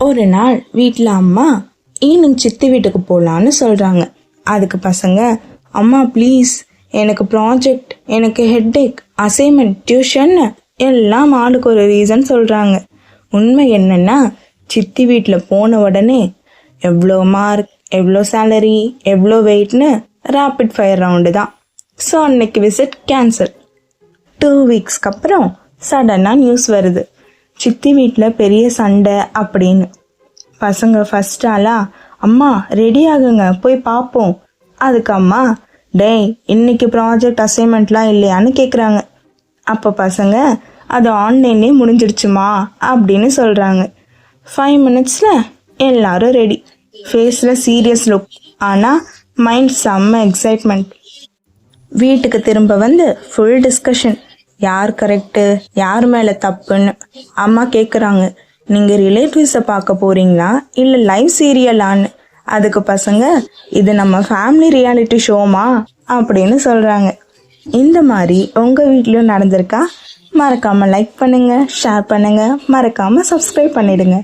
ஒரு நாள் வீட்டில் அம்மா ஈவினிங் சித்தி வீட்டுக்கு போகலான்னு சொல்கிறாங்க. அதுக்கு பசங்க, அம்மா ப்ளீஸ், எனக்கு ப்ராஜெக்ட், எனக்கு ஹெட்டேக், அசைன்மெண்ட், டியூஷன் எல்லாம் ஆளுக்கு ஒரு ரீசன் சொல்கிறாங்க. உண்மை என்னென்னா, சித்தி வீட்டில் போன உடனே எவ்வளோ மார்க், எவ்வளோ சேலரி, எவ்வளோ வெயிட்னு ரேபிட் ஃபயர் ரவுண்டு தான். ஸோ அன்னைக்கு விசிட் கேன்சல். 2 வீக்ஸ்க்கு அப்புறம் சடனாக நியூஸ் வருது, சித்தி வீட்டில் பெரிய சண்டை அப்படின்னு. பசங்க ஃபர்ஸ்ட் ஆளா, அம்மா ரெடி ஆகுங்க போய் பார்ப்போம். அதுக்கு அம்மா, டேய் இன்னைக்கு ப்ராஜெக்ட் அசைன்மெண்ட்லாம் இல்லையான்னு கேட்குறாங்க. அப்போ பசங்க, அது ஆன்லைன்லேயே முடிஞ்சிடுச்சுமா அப்படின்னு சொல்கிறாங்க. 5 மினிட்ஸில் எல்லாரும் ரெடி. ஃபேஸில் சீரியஸ் லுக், ஆனால் மைண்ட் செம்ம எக்ஸைட்மெண்ட். வீட்டுக்கு திரும்ப வந்து ஃபுல் டிஸ்கஷன், யார் கரெக்டு, யார் மேலே தப்புன்னு. அம்மா கேட்குறாங்க, நீங்கள் ரிலேட்டிவ்ஸை பார்க்க போகிறீங்களா இல்லை லைவ் சீரியலான்னு. அதுக்கு பசங்க, இது நம்ம ஃபேமிலி ரியாலிட்டி ஷோமா அப்படின்னு சொல்கிறாங்க. இந்த மாதிரி உங்கள் வீட்லையும் நடந்திருக்கா? மறக்காமல் லைக் பண்ணுங்கள், ஷேர் பண்ணுங்கள், மறக்காமல் சப்ஸ்கிரைப் பண்ணிடுங்க.